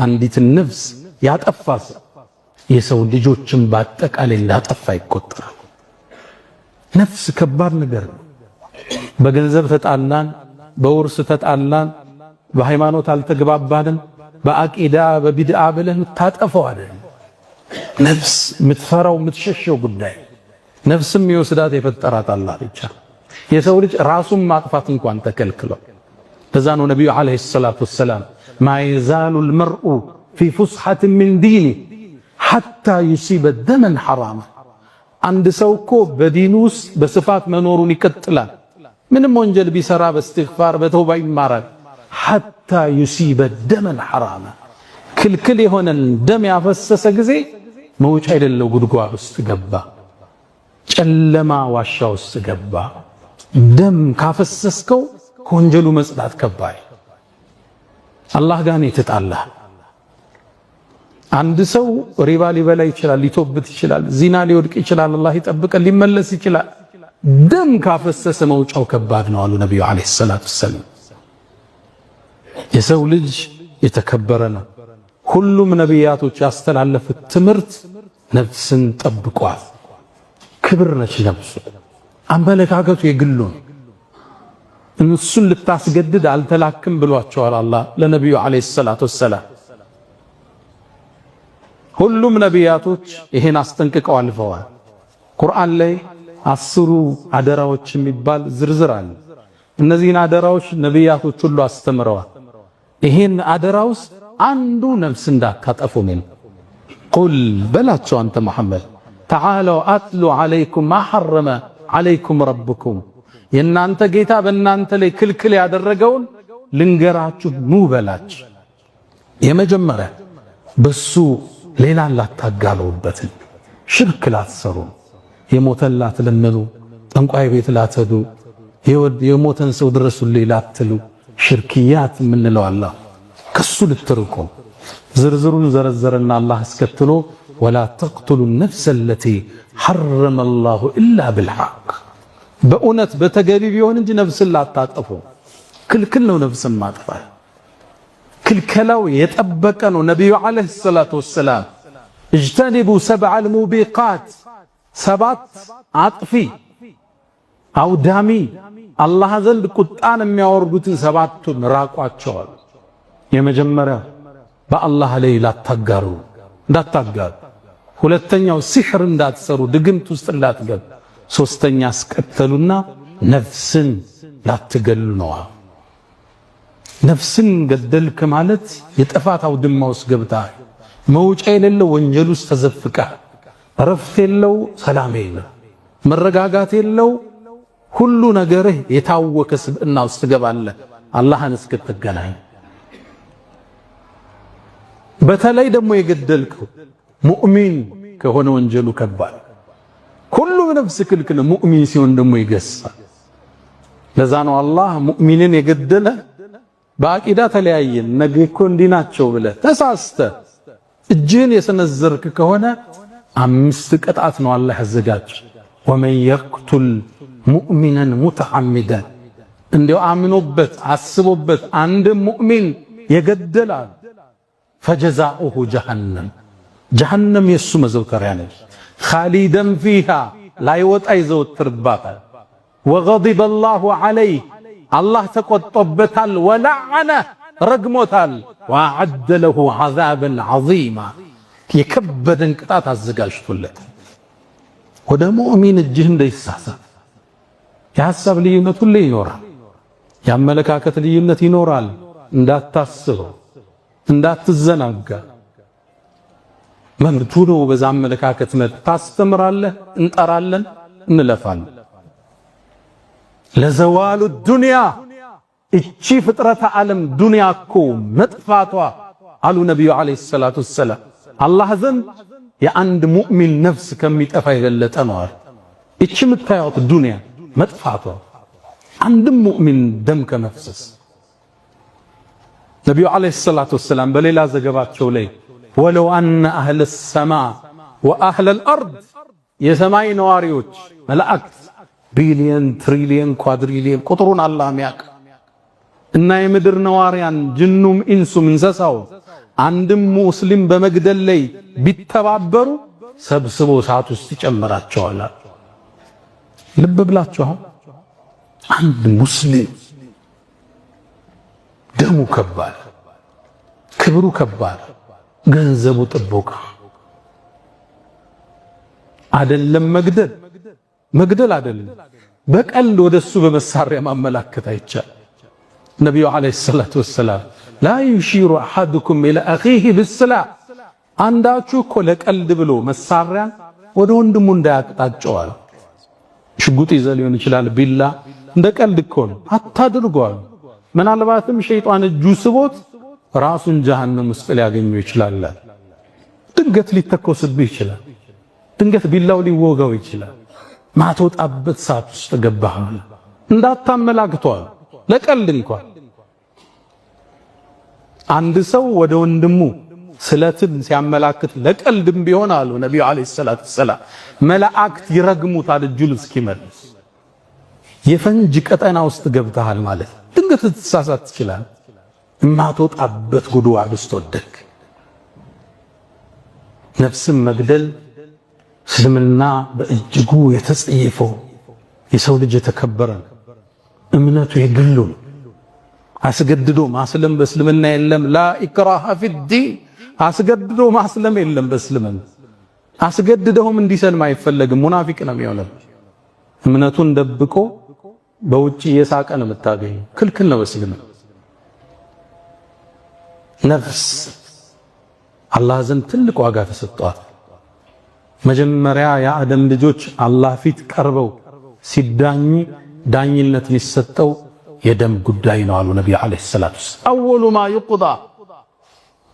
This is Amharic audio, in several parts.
አንዲት ነፍስ ያጠፋስ የሰው ልጆችን በአጠቃላይ ላጠፋ ይቆጠራል። ነፍስ ከባድ ነገር ነው። በገንዘብ ተጣላን፣ በውርስ ተጣላን፣ በሃይማኖት አልተግባባንም፣ በአቂዳ በቢድዓ ብለህ ታጠፋው አይደል። ነፍስ የምትፈራው የምትሸሸው ጉዳይ ነፍስም ይወስዳት የፈጠራት አላህ ብቻ። የሰው ልጅ ራሱን ማጥፋት እንኳን ተከልክሏል። ለዛ ነው ነብዩ አለይሂ ሰላቱ ወሰላም ማ የዛሉል መርኡ ፊ ፉስሐት ሚን ዲኒ ሐታ ዩሲበ ደመን ሐራማ። አንድ ሰው እኮ በዲኑ ውስጥ በስፋት መኖሩን ይቀጥላል። ምንም ወንጀል ቢሰራ በእስትግፋር በተውባ ይማራል። ሐታ ዩሲበ ደመን ሐራማ፣ ክልክል የሆነን ደም ያፈሰሰ ጊዜ መውጫ የሌለው ጉድጓድ ውስጥ ገባ፣ ጨለማ ዋሻ ውስጥ ገባ። ደም ካፈሰስከው ከወንጀሉ መጽዳት ከባድ። አላህ ጋር ነው የተጣላህ። አንድ ሰው ሪባ ሊበላ ይችላል፣ ሊቶብት ይችላል፣ ዚና ሊወድቅ ይችላል፣ አላህ ይጠብቀን፣ ሊመለስ ይችላል። ደም ካፈሰሰ መውጫው ከባድ ነው አሉ ነብዩ አለይሂ ሰላቱ ወሰላም። የሰው ልጅ የተከበረ ነው። ሁሉም ነቢያቶች ያስተላለፉት ትምህርት ነፍስን ጠብቋል። ክብር ነች ነፍሱ። አመለካከቱ የግሉ ነው። እሱን ልታስገድድ አልተላክም ብሏቸዋል አላህ ለነብዩ አለይሂ ሰላቱ ወሰላም። ሁሉም ነቢያቶች ይሄን አስጠንቅቀው አልፈዋል። ቁርአን ላይ 10 አደራዎች የሚባል ዝርዝር አለ። እነዚህን አደራዎች ነቢያቶች ሁሉ አስተምረዋል። ይሄን አደራ ውስጥ አንዱ ነፍስ እንዳታጠፉ ነው። ቁል በላቸው አንተ መሐመድ ተዓለው አትሉ ዐለይኩም ማ ሐረመ ዐለይኩም ረብኩም፣ የእናንተ ጌታ በእናንተ ላይ ክልክል ያደረገውን ልንገራችሁ ኑ በላችሁ። የመጀመሪያ በሱ ሌላን ላታጋለውበት፣ ሽርክ ላትሰሩ፣ የሞተን ላትለምኑ፣ ጠንቋይ ቤት ላትሄዱ፣ የሞተን ሰው ድረሱልኝ ላትሉ፣ ሽርክያት የምንለው አላህ ከሱ ልትርቁ። ዝርዝሩን ዘረዘረና አላህ አስከትሎ ወላ ተቅቱሉ ነፍሰ ለቲ ሐረመ አላሁ ኢላ ብልሐቅ፣ በእውነት በተገቢ ቢሆን እንጂ ነፍስን ላታጠፉ። ክልክል ነው ነፍስን ማጥፋት። ክልከላው የጠበቀ ነው። ነቢዩ አለይሂ ሰላቱ ወሰላም እጅተኒቡ ሰብዐል ሙቢቃት፣ 7 አጥፊ አውዳሚ አላህ ዘንድ ቁጣን የሚያወርዱትን 7ቱን ራቋቸዋል። የመጀመሪያው በአላህ ላይ ላታጋሩ እንዳታጋሩ፣ ሁለተኛው ሲሕር እንዳትሰሩ ድግምት ውስጥ እንዳትገቡ፣ ሶስተኛ አስቀጠሉና ነፍስን ላትገሉ ነው። ነፍስን ገደልክ ማለት የጥፋት አውድማ ውስጥ ገብተሃል። መውጫ የሌለው ወንጀል ውስጥ ተዘፍቀሃል። እረፍት የለው፣ ሰላም የለው፣ መረጋጋት የለው፣ ሁሉ ነገርህ የታወከ ስብዕና ውስጥ ትገባለህ አላህን እስክትገናኝ። በተለይ ደግሞ የገደልከው ሙእሚን ከሆነ ወንጀሉ ከባድ። ሁሉም ነፍስ ክልክል፣ ሙእሚን ሲሆን ደግሞ ይገሳል። ለዛ ነው አላህ ሙእሚንን የገደለ በአቂዳ ተለያየን ነገ እኮ እንዲህ ናቸው ብለህ ተሳስተህ እጅህን የሰነዘርክ ከሆነ 5 ቅጣት ነው አላህ ያዘጋጅ። ወመን የቅቱል ሙእሚነን ሙተዓሚደን፣ እንዲያው አምኖበት አስቦበት አንድ ሙእሚን የገደላል ፈጀዛኡሁ ጀሃነም፣ ጀሃነም የሱ መዘውተሪያ ነች። ኻሊደን ፊሃ ላይወጣ ይዘወትርባታል። ወገዲበ አላሁ ዐለይህ አላህ ተቆጥቶበታል። ወለዐነ ረግሞታል። ወአዐደ ለሁ ዐዛበን ዐዚማ የከበደን ቅጣት አዘጋጅቶለት። ወደ ሙእሚን እጅህ እንዳይሳሳት። የሐሳብ ልዩነት ሁሌ ይኖራል። የአመለካከት ልዩነት ይኖራል። እንዳታስበው፣ እንዳትዘናጋ። መብቱ ነው። በዛ አመለካከት ታስተምራለህ፣ እንጠራለን፣ እንለፋለን። ለዘዋሉ ዱንያ እቺ ፍጥረተ ዓለም ዱንያ እኮ መጥፋቷ አሉ ነቢዩ ዓለይሂ ሰላቱ ወሰላም አላህ ዘንድ የአንድ ሙእሚን ነፍስ ከሚጠፋ የበለጠ ነው አሉ። እቺ የምታዩት ዱንያ መጥፋቷ አንድም ሙእሚን ደም ከመፍሰስ። ነቢዩ ዓለይሂ ሰላቱ ወሰላም በሌላ ዘገባቸው ላይ ወለው አነ አህለ ሰማ ወአህለል አርድ፣ የሰማይ ነዋሪዎች መላእክት ቢሊየን ትሪሊየን ኳድሪሊየን ቁጥሩን አላህ የሚያውቅ እና የምድር ነዋሪያን ጅኑም ኢንሱም እንስሳው አንድም ሙስሊም በመግደል ላይ ቢተባበሩ ሰብስቦ እሳት ውስጥ ይጨምራቸዋል። ልብ ብላችኋል። አንድ ሙስሊም ደሙ ከባድ፣ ክብሩ ከባድ፣ ገንዘቡ ጥቦቃ አይደለም። መግደል አይደለም፣ በቀልድ ወደሱ በመሳሪያ ማመላከት አይቻል። ነብዩ አለይሂ ሰላቱ ወሰላም ላ ዩሺሩ አሐዱኩም ኢላ አኺሂ ቢስላህ፣ አንዳችሁ እኮ ለቀልድ ብሎ መሳሪያ ወደ ወንድሙ እንዳያቅጣጨዋል። ሽጉጥ ይዘህ ሊሆን ይችላል፣ ቢላ እንደ ቀልድ እኮ ነው አታድርጓል። ምናልባትም ሸይጣን እጁ ስቦት ራሱን ጀሃነም ውስጥ ሊያገኘው ይችላል። ድንገት ሊተኮስብህ ይችላል። ድንገት ቢላው ሊወጋው ይችላል። ማትወጣበት ሰዓት ውስጥ ገባህ እንዳታመላክቷል። ለቀልድ እንኳን አንድ ሰው ወደ ወንድሙ ስለትን ሲያመላክት ለቀልድም ቢሆን አሉ ነብዩ አለይሂ ሰላቱ ሰላም መላእክት ይረግሙታል እጁን እስኪመልስ። የፈንጅ ቀጠና ውስጥ ገብተሃል ማለት ድንገት ልትሳሳት ትችላለህ። የማትወጣበት ጉድጓድ ውስጥ ወደክ። ነፍስን መግደል እስልምና በእጅጉ የተጸየፈው የሰው ልጅ የተከበረ እምነቱ የግሉ አስገድዶ ማስለም በእስልምና የለም። ላ ኢክራሃ ፊዲን አስገድዶ ማስለም የለም በእስልምና። አስገድደውም እንዲሰልም አይፈለግም። ሙናፊቅ ነው የሚሆነው። እምነቱን ደብቆ በውጪ እየሳቀ ነው የምታገኘው። ክልክል ነው በእስልምና። ነፍስ አላህ ዘንድ ትልቅ ዋጋ ተሰጥቷል። መጀመሪያ የአደም ልጆች አላህ ፊት ቀርበው ሲዳኙ ዳኝነት የሚሰጠው የደም ጉዳይ ነው አሉ ነብዩ አለይሂ ሰላቱ ወሰለም። አወሉ ማ ይቁዳ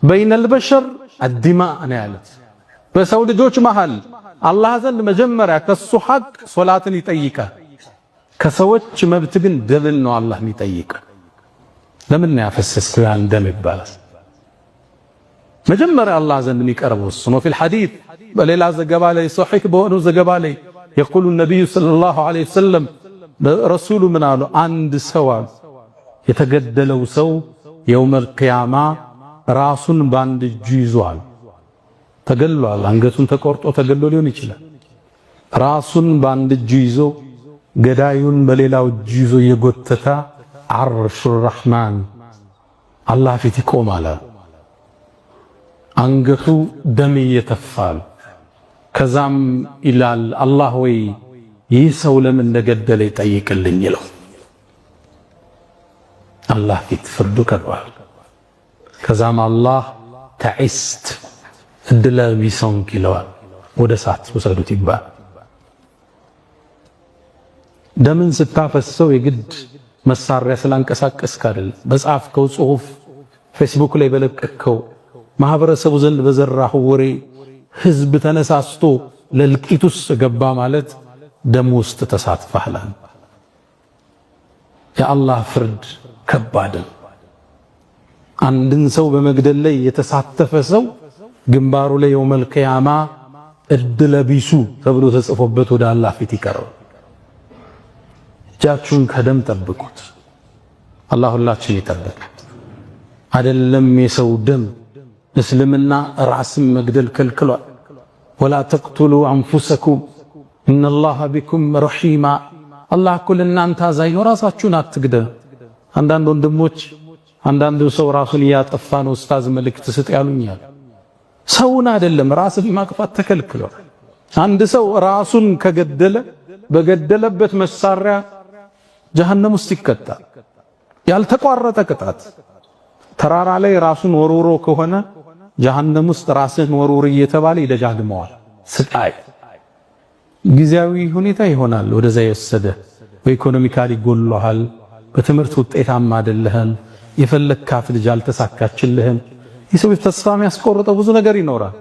በይነል በሸር አድማእ ነው ያሉት። በሰው ልጆች መሃል አላህ ዘንድ መጀመሪያ ከሱ ሐቅ ሶላትን ይጠይቃል። ከሰዎች መብት ግን ደምን ነው አላህ የሚጠይቅ። ለምን ነው ያፈሰስከው ያን ደም ይባላል። መጀመሪያ አላህ ዘንድ የሚቀርበው እሱ ነው። ፊል ሐዲስ በሌላ ዘገባ ላይ ሶሒህ በሆነው ዘገባ ላይ የቁሉ ነብዩ ሰለላሁ ዐለይሂ ወሰለም ረሱሉ ምን አሉ? አንድ ሰው የተገደለው ሰው የውመል ቂያማ ራሱን በአንድ እጁ ይዟል። ተገሏል። አንገቱን ተቆርጦ ተገሎ ሊሆን ይችላል። ራሱን በአንድ እጁ ይዞ ገዳዩን በሌላው እጁ ይዞ የጎተታ አርሹ ረሕማን አላህ ፊት ይቆማል። አንገቱ ደም እየተፋል። ከዛም ይላል አላህ ወይ ይህ ሰው ለምን እንደገደለ ይጠይቅልኝ ይለው። አላህ ፊት ፍርዱ ቀርቧል። ከዛም አላህ ተዒስት እድለ ቢሶንክ ይለዋል። ወደ እሳት ውሰዱት ይባል። ደምን ስታፈሰው የግድ መሳሪያ ስላንቀሳቀስክ አይደለም። በጻፍከው ጽሑፍ፣ ፌስቡክ ላይ በለቀቅከው፣ ማህበረሰቡ ዘንድ በዘራሁ ወሬ ህዝብ ተነሳስቶ ለልቂት ውስጥ ገባ ማለት ደም ውስጥ ተሳትፈሃል። የአላህ ፍርድ ከባድ ነው። አንድን ሰው በመግደል ላይ የተሳተፈ ሰው ግንባሩ ላይ የውመል ቂያማ እድለ ቢሱ ተብሎ ተጽፎበት ወደ አላህ ፊት ይቀርባል። እጃችሁን ከደም ጠብቁት። አላህ ሁላችን ይጠብቅ። አይደለም የሰው ደም እስልምና ራስን መግደል ከልክሏል። ወላ ተቅቱሉ አንፉሰኩም ኢነላሃ ቢኩም ረሒማ። አላህ እኮ ለእናንተ አዛኝ ነው፣ ራሳችሁን አትግደሉ። አንዳንድ ወንድሞች አንዳንዱ ሰው ራሱን እያጠፋ ነው ኡስታዝ መልእክት ስጥ ያሉኛል። ሰውን አይደለም ራስን ማጥፋት ተከልክሏል። አንድ ሰው ራሱን ከገደለ በገደለበት መሳሪያ ጀሃነም ውስጥ ይቀጣል። ያልተቋረጠ ቅጣት። ተራራ ላይ ራሱን ወርውሮ ከሆነ ጀሃነም ውስጥ ራስን ወርውር እየተባለ ይደጋግመዋል። ስቃይ ጊዜያዊ ሁኔታ ይሆናል ወደዛ የወሰደ። በኢኮኖሚካሊ ጎልሏል፣ በትምህርት ውጤታማ አይደለህም፣ የፈለግካት ልጅ አልተሳካችልህም። የሰው ተስፋ የሚያስቆርጠው ብዙ ነገር ይኖራል።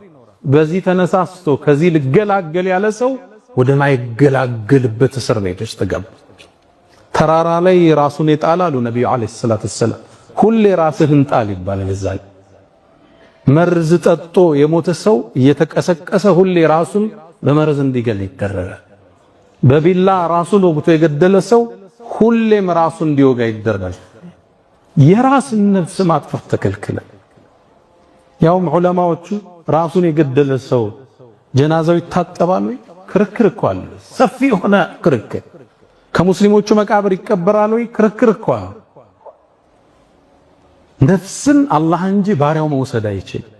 በዚህ ተነሳስቶ ከዚህ ልገላገል ያለ ሰው ወደ ማይገላገልበት እስር ቤት ውስጥ ገባ። ተራራ ላይ ራሱን የጣላሉ ነብዩ አለይሂ ሰላቱ ወሰላም። ሁሌ ራስህን ጣል ይባላል። እዛ መርዝ ጠጦ የሞተ ሰው እየተቀሰቀሰ ሁሌ ራሱን በመርዝ እንዲገል ይደረጋል። በቢላ ራሱን ወግቶ የገደለ ሰው ሁሌም ራሱን እንዲወጋ ይደረጋል። የራስን ነፍስ ማጥፋት ተከልክለ። ያውም ዑለማዎቹ ራሱን የገደለ ሰው ጀናዛው ይታጠባል ወይ? ክርክር እኮ አለ። ሰፊ የሆነ ክርክር። ከሙስሊሞቹ መቃብር ይቀበራል ወይ? ክርክር እኮ አለ። ነፍስን አላህ እንጂ ባሪያው መውሰድ አይችልም።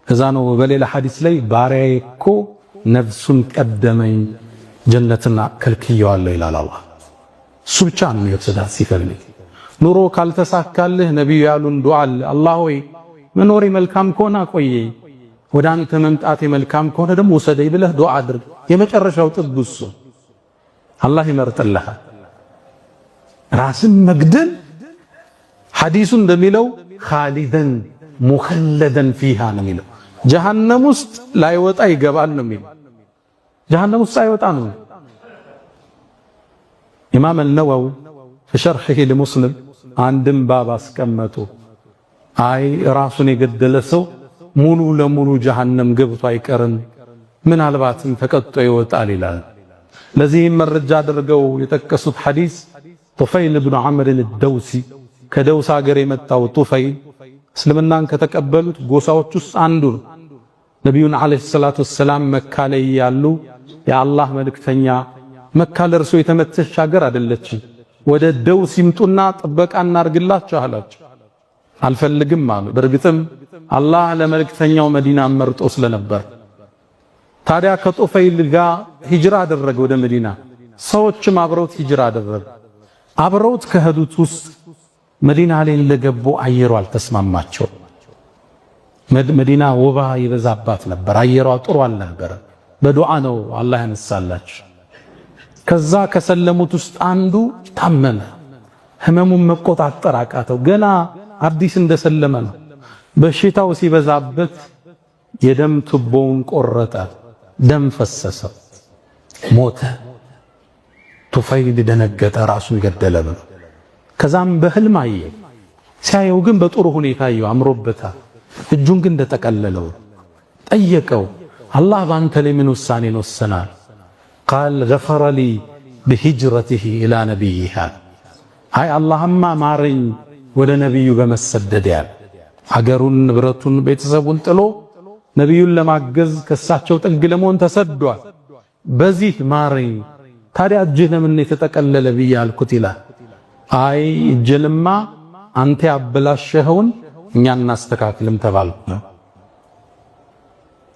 ከዛ ነው በሌላ ሐዲስ ላይ ባሪያዬ እኮ ነፍሱን ቀደመኝ ጀነትና ከልክየዋለሁ ይላል አላህ። እሱ ብቻ ነው የወሰዳት ሲፈልግ። ኑሮ ካልተሳካልህ ነቢዩ ያሉን ዱዓ አለ። አላህ ሆይ መኖሬ መልካም ከሆነ አቆየኝ፣ ወደ አንተ መምጣቴ መልካም ከሆነ ደግሞ ውሰደኝ ብለህ ዱዓ አድርግ። የመጨረሻው ጥግ እሱ አላህ ይመርጥልሃል። ራስን መግደል ሐዲሱ እንደሚለው ኻሊደን ሙኸለደን ፊሃ ነው የሚለው። ጀሃነም ውስጥ ላይወጣ ይገባል ነው የሚለው። ጀሃነም ውስጥ አይወጣ ነው። ኢማም አልነወዊ በሸርሒሂ ለሙስሊም አንድም ባብ አስቀመጡ። አይ ራሱን የገደለ ሰው ሙሉ ለሙሉ ጀሃነም ገብቶ አይቀርም፣ ምናልባትም ተቀጥቶ ይወጣል ይላል። ለዚህም መረጃ አድርገው የጠቀሱት ሐዲስ ጡፈይል ብኑ ዐምር አልደውሲ ከደውስ ሀገር የመጣው ጡፈይል እስልምናን ከተቀበሉት ጎሳዎች ውስጥ አንዱ ነው። ነቢዩን ዓለይሂ ሰላቱ ወሰላም መካ ላይ ያሉ የአላህ መልእክተኛ መካ ለእርሶ የተመቸች ሀገር አይደለችም፣ ወደ ደውስ ይምጡና ጥበቃ እናርግላቸው አላቸው። አልፈልግም አሉ። በእርግጥም አላህ ለመልእክተኛው መዲና መርጦ ስለነበር ታዲያ ከጡፈይል ጋር ሂጅራ አደረገ ወደ መዲና። ሰዎችም አብረውት ሂጅራ አደረገ። አብረውት ከሄዱት ውስጥ መዲና ላይ እንደገቡ አየሯ አልተስማማቸው። መዲና ወባ ይበዛባት ነበር፣ አየሯ ጥሩ አልነበረ። በዱዓ ነው አላህ ያነሳላቸው። ከዛ ከሰለሙት ውስጥ አንዱ ታመመ። ህመሙን መቆጣጠር አቃተው። ገና አዲስ እንደሰለመ ነው። በሽታው ሲበዛበት የደም ቱቦውን ቆረጠ፣ ደም ፈሰሰ፣ ሞተ። ጡፈይል ደነገጠ፣ ራሱን ገደለ ብሎ። ከዛም በህልም አየ። ሲያየው ግን በጥሩ ሁኔታ አየው፣ አምሮበታል። እጁን ግን እንደተቀለለው ጠየቀው፣ አላህ ባንተ ላይ ምን ውሳኔን ወሰናል? ቃል ገፈረ ሊ ቢሂጅረቲሂ ኢላ ነቢይሃ። አይ አላህማ ማረኝ ወደ ነቢዩ በመሰደድ ያለ ሀገሩን፣ ንብረቱን፣ ቤተሰቡን ጥሎ ነቢዩን ለማገዝ ከሳቸው ጥግ ለመሆን ተሰዷል። በዚህ ማረኝ። ታዲያ እጅህ ለምን የተጠቀለለ ብዬ አልኩት ይላል። አይ እጅንማ አንተ ያበላሸኸውን እኛ እናስተካክልም ተባልኩ።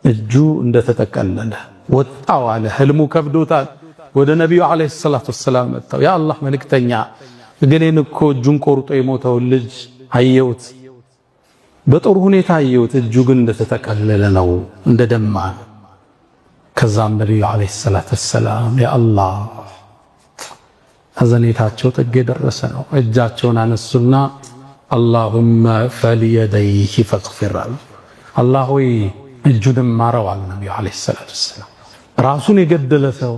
እጁ እንደተጠቀለለ ወጣው አለ። ህልሙ ከብዶታል። ወደ ነቢዩ ዓለይሂ ሰላቱ ወሰላም መጣው። ያ አላህ መልእክተኛ እገሌን እኮ እጁን ቆርጦ የሞተውን ልጅ አየሁት፣ በጥሩ ሁኔታ አየሁት፣ እጁ ግን እንደተጠቀለለ ነው፣ እንደደማ። ከዛም ነቢዩ ዓለይሂ ሰላቱ ወሰላም ያ አላህ ሐዘኔታቸው ጥግ የደረሰ ነው። እጃቸውን አነሱና አላሁመ ፈሊየደይሂ ፈግፊር አሉ። አላህ ሆይ እጁንም ማረው አሉ ነቢዩ ዓለይሂ ሰላቱ ወሰላም። ራሱን የገደለ ሰው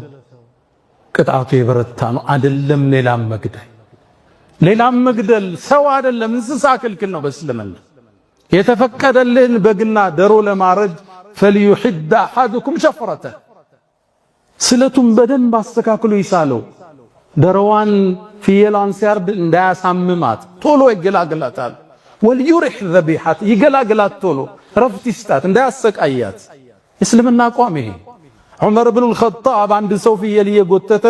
ቅጣቱ የበረታ ነው። አይደለም ሌላም መግደል ሰው አይደለም እንስሳ ክልክል ነው በእስልምና። የተፈቀደልህን በግና ደሮ ለማረድ ፈልዩሕድ አሐዱኩም ሸፍረተ፣ ስለቱን በደንብ አስተካክሎ ይሳለው። ደሮዋን ፍየሏን ሲያርድ እንዳያሳምማት ቶሎ ይገላግላታል። ወልዩሪሕ ዘቢሐት፣ ይገላግላት ቶሎ፣ ረፍት ይስጣት፣ እንዳያሰቃያት። እስልምና አቋም ይሄ። ዑመር ብኑል ኸጣብ አንድ ሰው ፍየል እየጎተተ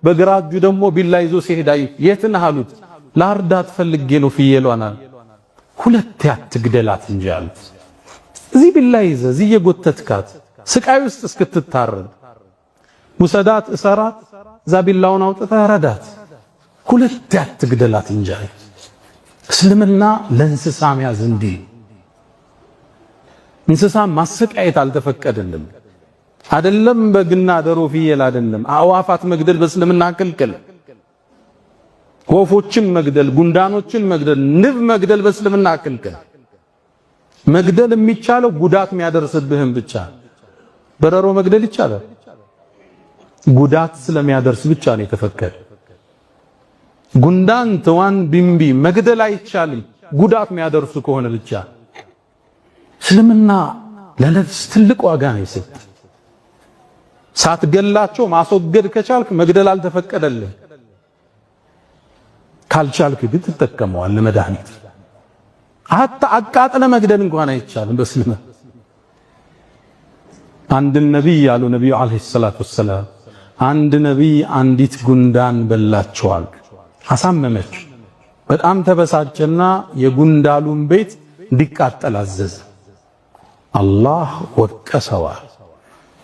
በግራ እጁ ደግሞ ቢላ ይዞ ሲሄድ የት ነህ አሉት። ላርዳት ፈልጌ ነው ፍየሏን አለ። ሁለት አትግደላት እንጂ አሉት። እዚህ ቢላ ይዘህ እዚህ እየጎተትካት ስቃይ ውስጥ እስክትታረድ ውሰዳት፣ እሰራት፣ እዛ ቢላውን አውጥተህ ረዳት። ሁለት አትግደላት እንጂ አሉት። እስልምና ለእንስሳ መያዝ እንዲህ እንስሳ ማሰቃየት አልተፈቀደልም። አይደለም በግና ደሮ ፍየል አይደለም አዕዋፋት መግደል በእስልምና ክልክል። ወፎችን መግደል፣ ጉንዳኖችን መግደል፣ ንብ መግደል በእስልምና ክልክል። መግደል የሚቻለው ጉዳት የሚያደርስብህም ብቻ። በረሮ መግደል ይቻላል፣ ጉዳት ስለሚያደርስ ብቻ ነው የተፈቀደ። ጉንዳን፣ ትዋን፣ ቢምቢ መግደል አይቻልም፣ ጉዳት የሚያደርሱ ከሆነ ብቻ። እስልምና ለነፍስ ትልቅ ዋጋ ነው የሰጠ። ሳትገላቸው ማስወገድ ከቻልክ መግደል ሐታ አቃጥለ መግደል እንኳን አይቻልም በእስልምና። አንድ ነብይ ያሉ ነብዩ አለይሂ ሰላቱ ወሰላም አንድ ነብይ አንዲት ጉንዳን በላቸዋል፣ አሳመመች። በጣም ተበሳጨና የጉንዳሉን ቤት እንዲቃጠል አዘዘ። አላህ ወቀሰዋል።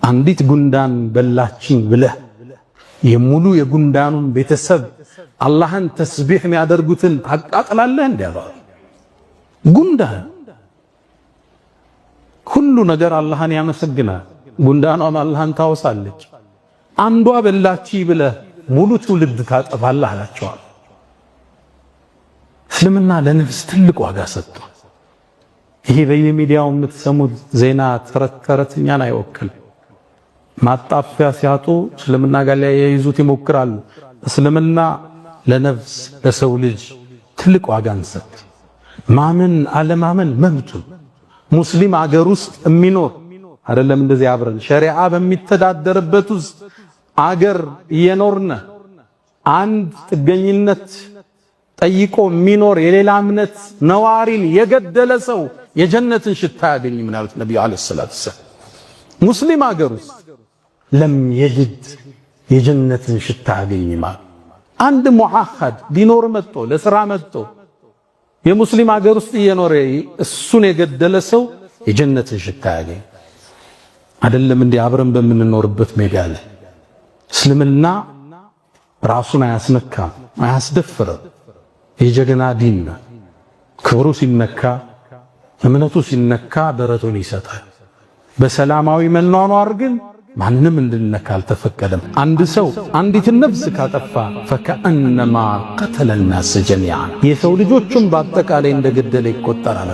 አንዲት ጉንዳን በላችኝ ብለህ የሙሉ የጉንዳኑን ቤተሰብ አላህን ተስቢህ የሚያደርጉትን ታቃጥላለህ እንዴ? አላህ ጉንዳን ሁሉ ነገር አላህን ያመሰግናል። ጉንዳኗም አላህን ታወሳለች። አንዷ በላቺ ብለህ ሙሉ ትውልድ ታጠፋለህ አላቸዋል። እስልምና ለነፍስ ትልቅ ዋጋ ሰጥቷል። ይሄ በየሚዲያው የምትሰሙት ዜና ተረት እኛን አይወክልም። ማጣፊያ ሲያጡ እስልምና ጋር ሊያይዙት ይሞክራሉ። እስልምና ለነፍስ ለሰው ልጅ ትልቅ ዋጋን ሰጥ። ማመን አለማመን መብቱ። ሙስሊም አገር ውስጥ የሚኖር አይደለም እንደዚህ አብረን ሸሪዓ በሚተዳደርበት ውስጥ አገር እየኖርነ አንድ ጥገኝነት ጠይቆ የሚኖር የሌላ እምነት ነዋሪን የገደለ ሰው የጀነትን ሽታ ያገኝ ምናሉት ነብዩ አለይሂ ሰላቱ ወሰለም። ሙስሊም አገር ውስጥ ለም የጅድ የጀነትን ሽታ ያገኝ ማለት አንድ ሙአሐድ ቢኖር መጥቶ ለስራ መጥቶ የሙስሊም አገር ውስጥ እየኖረ እሱን የገደለ ሰው የጀነትን ሽታ ያገኝ አይደለም እንዴ? አብረን በምንኖርበት ሜዳ ላይ እስልምና ራሱን አያስነካም፣ አያስደፍርም። የጀግና ዲን ነው። ክብሩ ሲነካ እምነቱ ሲነካ ደረቱን ይሰጣል። በሰላማዊ መኗኗር ግን ማንም እንድነካ አልተፈቀደም። አንድ ሰው አንዲት ነፍስ ካጠፋ ፈከአነማ ቀተለ الناس جميعا የሰው ልጆችን በአጠቃላይ እንደገደለ ይቆጠራል።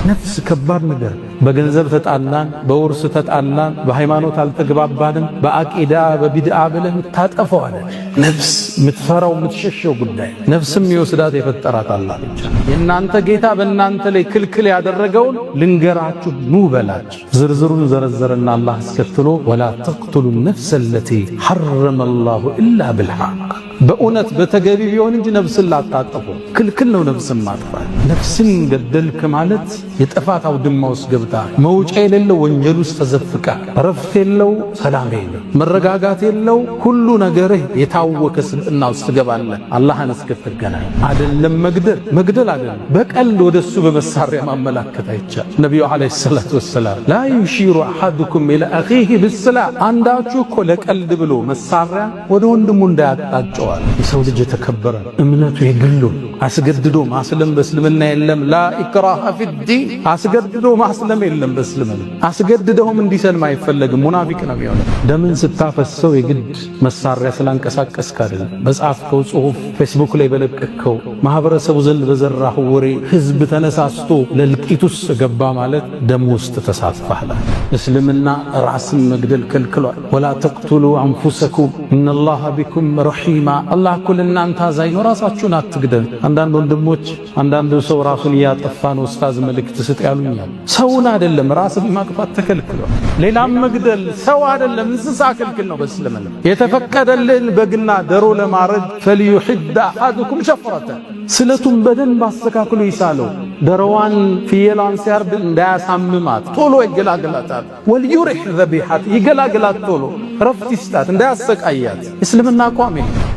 ነፍስ ከባድ ነገር። በገንዘብ ተጣላን፣ በውርስ ተጣላን፣ በሃይማኖት አልተግባባንም፣ በአቂዳ በቢድዓ ብለን ታጠፈዋለህ። ነፍስ የምትፈራው የምትሸሸው ጉዳይ ነፍስም ይወስዳት የፈጠራት አላህ ብቻ። የእናንተ ጌታ በእናንተ ላይ ክልክል ያደረገውን ልንገራችሁ ኑ በላችሁ። ዝርዝሩን ዘረዘረና አላህ አስከትሎ ወላ ተቅቱሉ ነፍሰ ለቲ ሐረመ አላሁ ኢላ ብልሐቅ በእውነት በተገቢ ቢሆን እንጂ ነፍስን ላታጠፉ ክልክል ነው። ነፍስን ማጥፋት ነፍስን ገደልክ ማለት የጥፋት አውድማ ውስጥ ገብታ መውጫ የሌለው ወንጀል ውስጥ ተዘፍቃ ረፍት የለው ሰላም የለው መረጋጋት የለው ሁሉ ነገርህ የታወከ ስብዕና ውስጥ ትገባለህ። አላህን እስክትገናኝ አይደለም መግደል አይደለም በቀልድ ወደሱ በመሳሪያ ማመላከት አይቻል። ነብዩ አለይሂ ሰላቱ ወሰላም ላ ዩሺሩ አሐዱኩም ኢላ አኺሂ ቢስላ አንዳችሁ እኮ ለቀልድ ብሎ መሳሪያ ወደ ወንድሙ እንዳያጣጨው የሰው ልጅ የተከበረ እምነቱ የግሉ አስገድዶ ማስለም በእስልምና የለም። ላ ኢክራሃ ፊዲን አስገድዶ ማስለም የለም በእስልምና። አስገድደውም እንዲሰልም አይፈለግም። ሙናፊቅ ነው የሚሆነው። ደምን ስታፈሰው የግድ መሳሪያ ስላንቀሳቀስክ አይደለም። በጻፍከው ጽሁፍ፣ ፌስቡክ ላይ በለቀቅከው፣ ማህበረሰቡ ዘንድ በዘራህ ወሬ ህዝብ ተነሳስቶ ለልቂት ውስጥ ገባ ማለት ደም ውስጥ ተሳትፈሃል። እስልምና ራስን መግደል ከልክሏል። ወላ ተቅቱሉ አንፉሰኩም ኢነላሃ ቢኩም ረሒማ አላህ እኮ ለእናንተ አዛኝ ነው፣ ራሳችሁን አትግደል። አንዳንድ ወንድሞች አንዳንዱ ሰው ራሱን እያጠፋ ነው ኡስታዝ መልእክት ስጥ ያሉኛል። ሰውን አይደለም ራስን ማጥፋት ተከልክሏል። ሌላም መግደል ሰው አይደለም እንስሳ ክልክል ነው በእስልምና። የተፈቀደልን በግና ደሮ ለማረድ ፈልዩሂድ አሐዱኩም ሸፍረተ ስለቱን በደንብ አስተካክሎ ይሳለው። ደሮዋን ፍየሏን ሲያርድ እንዳያሳምማት ቶሎ ይገላግላታል። ወልዩሪህ ዘቢሐት ይገላግላት ቶሎ ረፍት ይስጣት እንዳያሰቃያት። እስልምና ቋሚ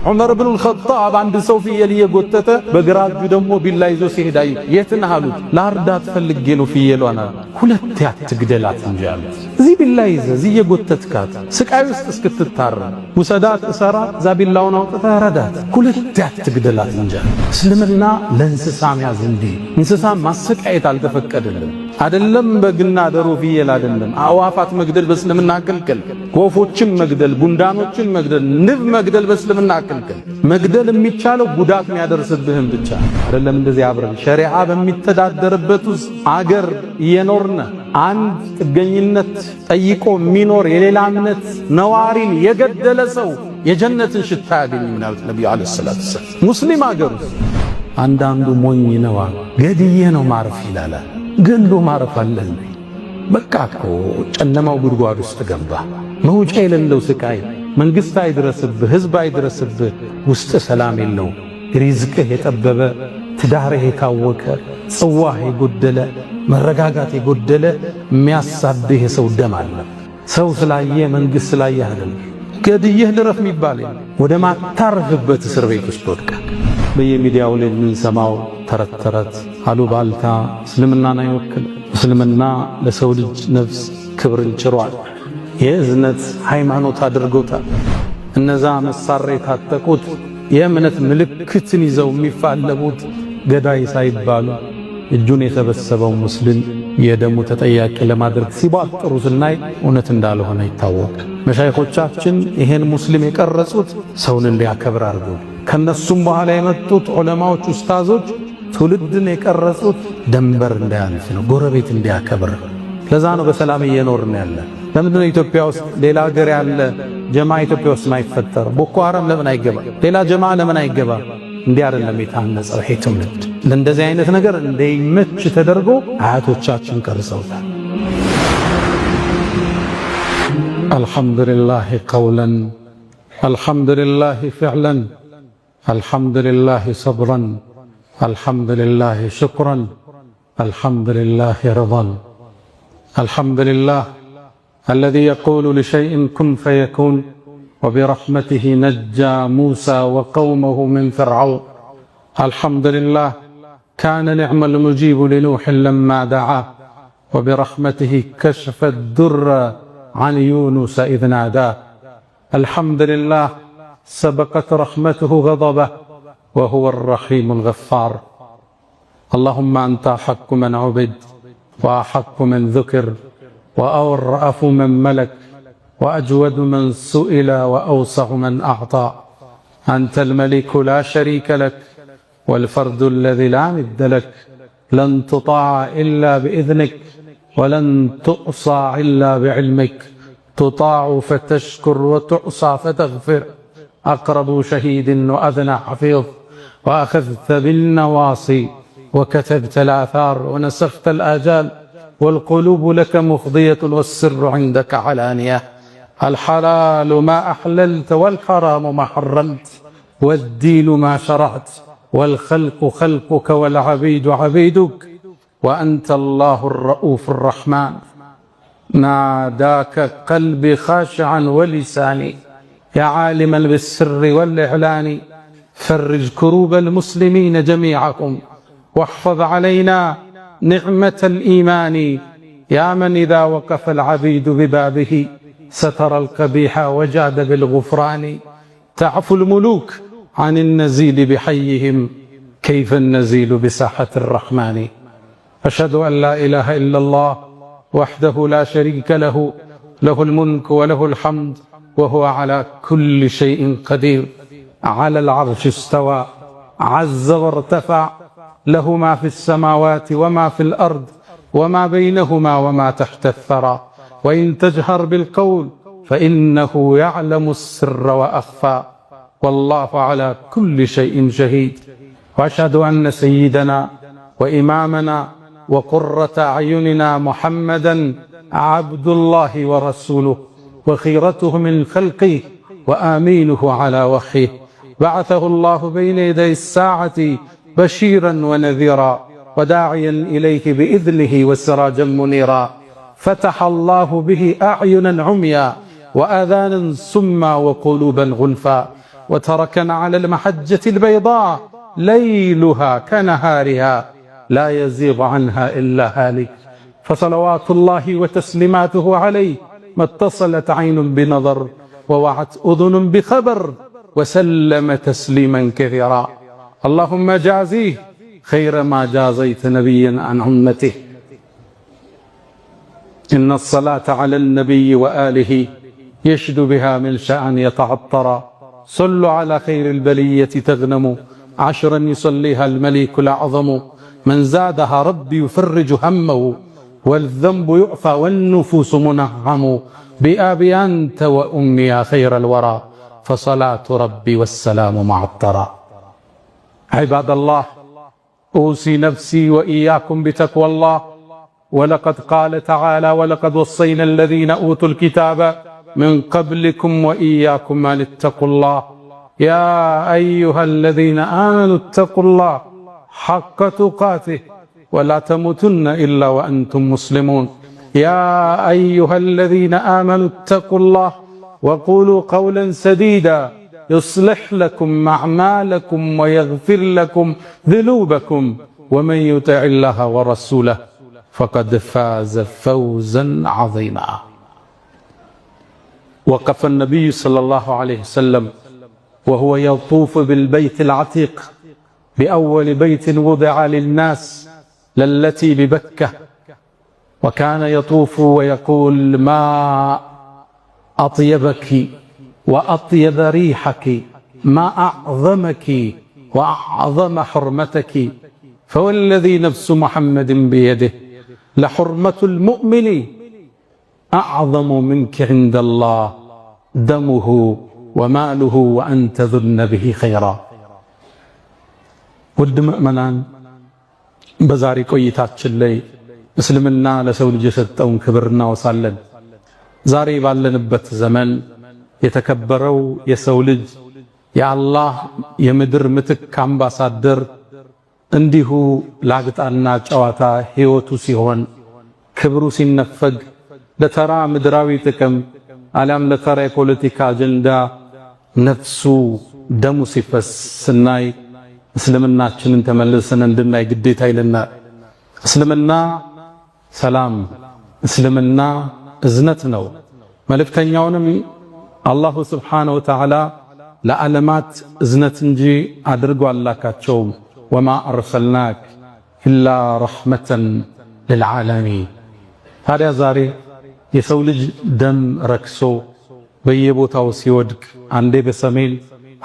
ዑመር ብን አልኸጣብ አንድ ሰው ፍየል እየጎተተ በግራ እጁ ደግሞ ቢላ ይዞ ሲሄድ አዩ። የት ነህ አሉት። ላርዳት ፈልጌ ነው ፍየሏን አሉ። ሁለት አትግደላት እንጂ አሉት። እዚህ ቢላ ይዘህ እዚህ እየጎተትካት ስቃይ ውስጥ እስክትታረም ውሰዳት እሰራ እዛ ቢላውን አውጥተህ ረዳት። ሁለት አትግደላት እንጂ እስልምና ለእንስሳም ያዝ እንዲ እንስሳ ማሰቃየት አልተፈቀደልም። አይደለም በግና ደሮ ፍየል አይደለም አዋፋት መግደል በእስልምና ክልክል። ወፎችን መግደል፣ ጉንዳኖችን መግደል፣ ንብ መግደል በእስልምና ክልክል። መግደል የሚቻለው ጉዳት የሚያደርስብህም ብቻ አይደለም። እንደዚህ አብረን ሸሪዓ በሚተዳደርበት ውስጥ አገር እየኖርነ አንድ ጥገኝነት ጠይቆ የሚኖር የሌላ እምነት ነዋሪን የገደለ ሰው የጀነትን ሽታ ያገኝ ምናሉት ነብዩ አለይሂ ሰላቱ ወሰለም። ሙስሊም አገር ውስጥ አንዳንዱ ሞኝ ነው ገድዬ ነው ማረፍ ይላል። ገሎ ማረፍ አለን። በቃ እኮ ጨለማው ጉድጓድ ውስጥ ገባ። መውጫ የሌለው ስቃይ መንግስት አይድረስብህ፣ ህዝብ አይድረስብህ፣ ውስጥ ሰላም የለው፣ ሪዝቅህ የጠበበ ትዳርህ የታወከ ጽዋህ የጎደለ መረጋጋት የጎደለ የሚያሳድህ የሰው ደም አለ። ሰው ስላየ መንግሥት ስላየ አይደለም። ገድየህ ልረፍ የሚባል ወደ ማታረፍበት እስር ቤት ውስጥ ወድቀህ በየሚዲያው ላይ የምንሰማው ተረት ተረት አሉባልታ እስልምናን አይወክል። እስልምና ለሰው ልጅ ነፍስ ክብርን ጭሯል። የእዝነት ሃይማኖት አድርጎታል። እነዛ መሳሪያ የታጠቁት የእምነት ምልክትን ይዘው የሚፋለሙት ገዳይ ሳይባሉ እጁን የሰበሰበው ሙስሊም የደሙ ተጠያቂ ለማድረግ ሲቧጥሩ ስናይ እውነት እንዳልሆነ ይታወቅ። መሻይኾቻችን ይሄን ሙስሊም የቀረጹት ሰውን እንዲያከብር አድርገው፣ ከነሱም በኋላ የመጡት ዑለማዎች ኡስታዞች ትውልድን የቀረጹት ደንበር እንዳያልፍ ነው፣ ጎረቤት እንዲያከብር። ለዛ ነው በሰላም እየኖርን ያለ። ለምንድነው ኢትዮጵያ ውስጥ ሌላ ሀገር ያለ ጀማ ኢትዮጵያ ውስጥ ማይፈጠር? ቦኮ ሐራም ለምን አይገባ? ሌላ ጀማ ለምን አይገባ? እንዲህ አይደለም የታነጸው ይሄ ትውልድ። ለእንደዚህ አይነት ነገር እንደይመች ተደርጎ አያቶቻችን ቀርጸውታል። አልሐምዱሊላህ ቀውለን፣ አልሐምዱሊላህ ፊዕለን፣ አልሐምዱሊላህ ሰብረን፣ አልሐምዱሊላህ ሽክረን፣ አልሐምዱሊላህ ረضን። አልሐምዱሊላህ الذي يقول لشيء كن فيكون وبرحمته نجى موسى وقومه من فرعون. الحمد لله كان نعم المجيب لنوح لما دعاه وبرحمته كشف الدر عن يونس إذ ناداه. الحمد لله سبقت رحمته غضبه وهو الرحيم الغفار. اللهم أنت أحق من عبد وأحق من ذكر وأرأف من ملك وأجود من سئل وأوسع من أعطى. أنت الملك لا شريك لك والفرد الذي لا ند لك. لن تطاع إلا بإذنك ولن تؤصى إلا بعلمك. تطاع فتشكر وتعصى فتغفر. أقرب شهيد وأذنى حفيظ. وأخذت بالنواصي وكتبت الآثار ونسخت الآجال والقلوب لك مفضية والسر عندك علانية. الحلال ما أحللت والحرام ما حرمت والدين ما شرعت والخلق خلقك والعبيد عبيدك وأنت الله الرؤوف الرحمن. ناداك قلبي خاشعا ولساني يا عالما بالسر والإعلان. فرج كروب المسلمين جميعهم واحفظ علينا نعمة الإيمان. يا من إذا وقف العبيد ببابه ستر القبيح وجاد بالغفران. تعفو الملوك عن النزيل بحيهم كيف النزيل بساحة الرحمن. أشهد أن لا إله إلا الله وحده لا شريك له له الملك وله الحمد وهو على كل شيء قدير. على العرش استوى عز وارتفع. له ما في السماوات وما في الأرض وما بينهما وما تحت الثرى. وإن تجهر بالقول فإنه يعلم السر وأخفى والله على كل شيء شهيد. وأشهد أن سيدنا وإمامنا وقرة أعيننا محمدا عبد الله ورسوله وخيرته من خلقه وآمينه على وحيه. بعثه الله بين يدي الساعة بشيرا ونذيرا وداعيا إليه بإذنه وسراجا منيرا. فتح الله به أعينا عميا وآذانا سما وقلوبا غلفا. وتركنا على المحجة البيضاء ليلها كنهارها لا يزيغ عنها إلا هالك. فصلوات الله وتسليماته عليه ما اتصلت عين بنظر ووعت أذن بخبر وسلم تسليما كثيرا. اللهم جازيه خير ما جازيت نبيا عن أمته. إن الصلاة على النبي وآله يشد بها من شأن يتعطرا. صلوا على خير البلية تغنموا 10 يصليها الملك الأعظم. من زادها ربي يفرج همه والذنب يعفى والنفوس منعم. بأبي أنت وأمي يا خير الورى فصلاة ربي والسلام معطرا. عباد الله أوصي نفسي وإياكم بتقوى الله. ولقد قال تعالى ولقد وصينا الذين أوتوا الكتاب من قبلكم وإياكم أن اتقوا الله. يا أيها الذين آمنوا اتقوا الله حق تقاته ولا تموتن إلا وأنتم مسلمون يا أيها الذين آمنوا اتقوا الله وقولوا قولا سديدا يصلح لكم أعمالكم ويغفر لكم ذنوبكم ومن يطع الله ورسوله فقد فاز فوزا عظيما. وقف النبي صلى الله عليه وسلم وهو يطوف بالبيت العتيق بأول بيت وضع للناس للتي ببكة، وكان يطوف ويقول ما أطيبك وأطيب ريحك، ما أعظمك وأعظم حرمتك، فوالذي نفس محمد بيده لحرمة المؤمن أعظم منك عند الله دمه وماله وأنت ذن به خيرا. ውድ ምእመናን በዛሬ ቆይታችን ላይ እስልምና ለሰው ልጅ የሰጠውን ክብር እናወሳለን። ዛሬ ባለንበት ዘመን የተከበረው የሰው ልጅ የአላህ የምድር ምትክ አምባሳደር እንዲሁ ላግጣና ጨዋታ ሕይወቱ ሲሆን ክብሩ ሲነፈግ ለተራ ምድራዊ ጥቅም አሊያም ለተራ የፖለቲካ አጀንዳ ነፍሱ ደሙ ሲፈስ ስናይ እስልምናችንን ተመልሰን እንድናይ ግዴታ ይለናል። እስልምና ሰላም፣ እስልምና እዝነት ነው። መልእክተኛውንም አላሁ ስብሓነሁ ወተዓላ ለዓለማት እዝነት እንጂ አድርጎ አላካቸውም። ወማ አርሰልናክ ኢላ ረሕመተን ልልዓለሚን። ታዲያ ዛሬ የሰው ልጅ ደም ረክሶ በየቦታው ሲወድቅ አንዴ በሰሜን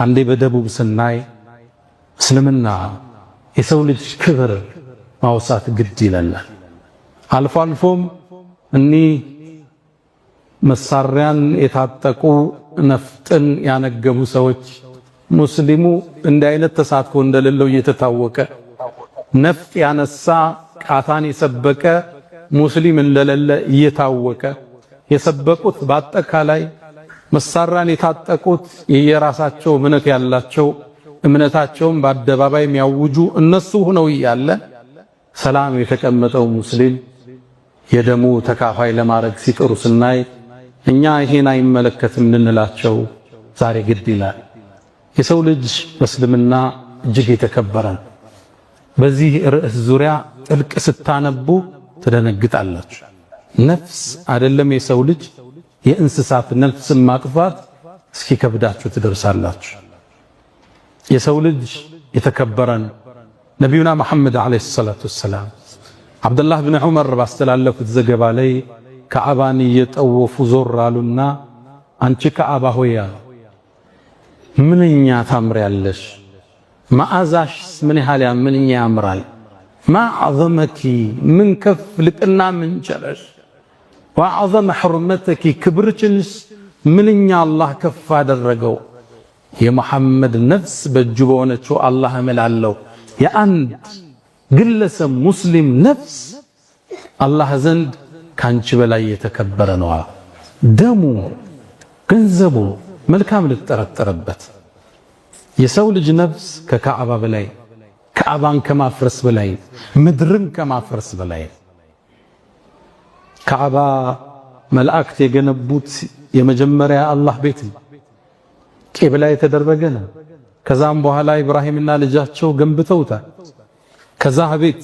አንዴ በደቡብ ስናይ እስልምና የሰው ልጅ ክብር ማውሳት ግድ ይለናል። አልፎ አልፎም እኒህ መሳሪያን የታጠቁ ነፍጥን ያነገቡ ሰዎች ሙስሊሙ እንዲህ አይነት ተሳትፎ እንደሌለው እየተታወቀ ነፍጥ ያነሳ ቃታን የሰበቀ ሙስሊም እንደሌለ እየታወቀ የሰበቁት በአጠቃላይ መሳሪያን የታጠቁት የየራሳቸው እምነት ያላቸው እምነታቸውን በአደባባይ የሚያውጁ እነሱ ሆነው እያለ ሰላም የተቀመጠው ሙስሊም የደሙ ተካፋይ ለማድረግ ሲጥሩ ስናይ እኛ ይሄን አይመለከትም ልንላቸው ዛሬ ግድ ይላል። የሰው ልጅ በእስልምና እጅግ የተከበረ ነው። በዚህ ርዕስ ዙሪያ ጥልቅ ስታነቡ ትደነግጣላችሁ። ነፍስ አይደለም የሰው ልጅ የእንስሳት ነፍስ ማጥፋት እስኪከብዳችሁ ትደርሳላችሁ። የሰው ልጅ የተከበረ ነው። ነቢዩና መሐመድ ዓለይሂ ሰላቱ ወሰላም አብዱላህ ብን ዑመር ባስተላለፉት ዘገባ ላይ ከዓባን እየጠወፉ ዞር አሉና አንቺ ከዓባ ሆይ ምንኛ ታምሪያለሽ፣ መዓዛሽ ምን ያህል ምንኛ ያምራል፣ ማዕዘመኪ ምን ከፍ ልቅና ምን ቸረሽ፣ ወአዕዘመ ሕርመተኪ ክብርችንስ ምንኛ አላህ ከፍ አደረገው። የመሐመድ ነፍስ በእጁ በሆነችው አላህ እምላለሁ የአንድ ግለሰብ ሙስሊም ነፍስ አላህ ዘንድ ካንቺ በላይ የተከበረ ነው። ደሙ፣ ገንዘቡ መልካም ልትጠረጠረበት። የሰው ልጅ ነፍስ ከካዕባ በላይ፣ ካዕባን ከማፍረስ በላይ፣ ምድርን ከማፍረስ በላይ። ካዕባ መላእክት የገነቡት የመጀመሪያ አላህ ቤት ነው። ቂብላ የተደረገ ነው። ከዛም በኋላ ኢብራሂምና ልጃቸው ገንብተውታል። ከዛ ቤት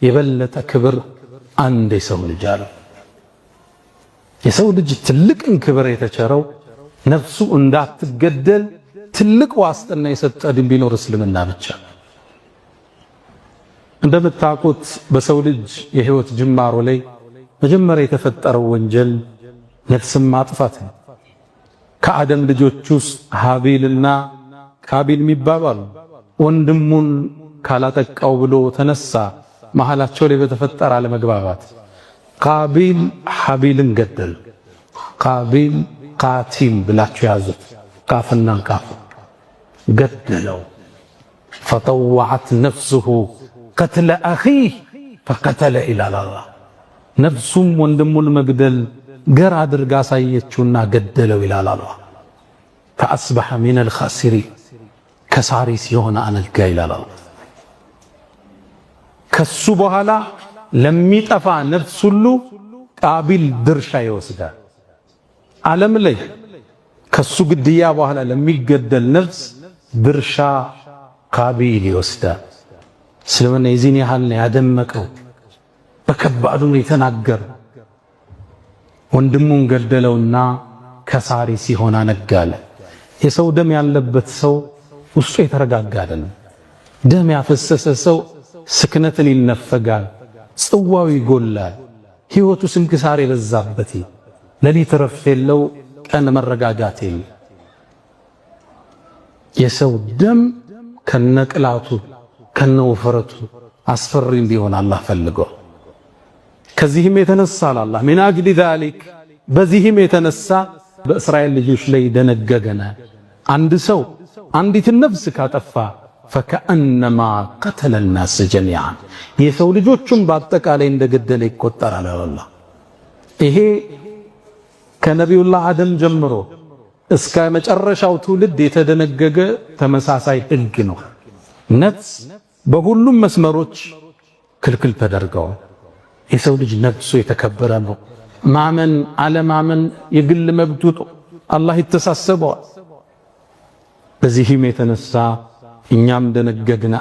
የበለጠ ክብር አንድ የሰው ልጅ አለው። የሰው ልጅ ትልቅን ክብር የተቸረው ነፍሱ እንዳትገደል ትልቅ ዋስትና የሰጠ ድን ቢኖር እስልምና ብቻ። እንደምታውቁት በሰው ልጅ የህይወት ጅማሮ ላይ መጀመሪያ የተፈጠረው ወንጀል ነፍስን ማጥፋት ነው። ከአደም ልጆች ውስጥ ሀቢልና ካቢል የሚባሉ አሉ። ወንድሙን ካላጠቃው ብሎ ተነሳ። መሃላቸው ላይ በተፈጠረ አለመግባባት ካቢል ሀቢልን ገደል። ካቢል ቃቲል ብላችሁ ያዙት፣ ቃፍና ቃፍ ገደለው። ፈጠወዐት ነፍሱሁ ቀትለ አኺህ ፈቀተለ ኢላላ ነፍሱም ወንድሙን መግደል ገር አድርጋ አሳየችውና ገደለው ይላል አላህ። ፈአስበሐ ሚነል ኻሲሪን ከሳሪ ሲሆን አነጋ ይላል አላህ። ከሱ በኋላ ለሚጠፋ ነፍስ ሁሉ ቃቢል ድርሻ ይወስዳል። ዓለም ላይ ከሱ ግድያ በኋላ ለሚገደል ነፍስ ድርሻ ቃቢል ይወስዳል። እስልምና የዚህን ያህል ነው ያደመቀው። በከባዱ ነው የተናገረው። ወንድሙን ገደለውና ከሳሪ ሲሆን አነጋለ። የሰው ደም ያለበት ሰው ውስጡ የተረጋጋ አይደለም። ደም ያፈሰሰ ሰው ስክነትን ይነፈጋል፣ ጽዋው ይጎላል፣ ሕይወቱ ስንክሳር የበዛበት ሌሊት ረፍት የለው፣ ቀን መረጋጋት የለው። የሰው ደም ከነቅላቱ ከነውፍረቱ አስፈሪ እንዲሆን አላህ ፈልገው። ከዚህም የተነሳ አላህ ሚን አጅሊ ዛሊክ በዚህም የተነሳ በእስራኤል ልጆች ላይ ደነገገና አንድ ሰው አንዲትን ነፍስ ካጠፋ ፈከአነማ ቀተለ الناس ጀሚዓን የሰው ልጆችን በአጠቃላይ እንደገደለ ይቆጠራል አላህ። ይሄ ከነቢዩላህ አደም ጀምሮ እስከ መጨረሻው ትውልድ የተደነገገ ተመሳሳይ ሕግ ነው። ነፍስ በሁሉም መስመሮች ክልክል ተደርገዋል። የሰው ልጅ ነፍሱ የተከበረ ነው። ማመን አለማመን የግል መብቱ ነው። አላህ ይተሳሰበዋል። በዚህም የተነሳ እኛም ደነገግን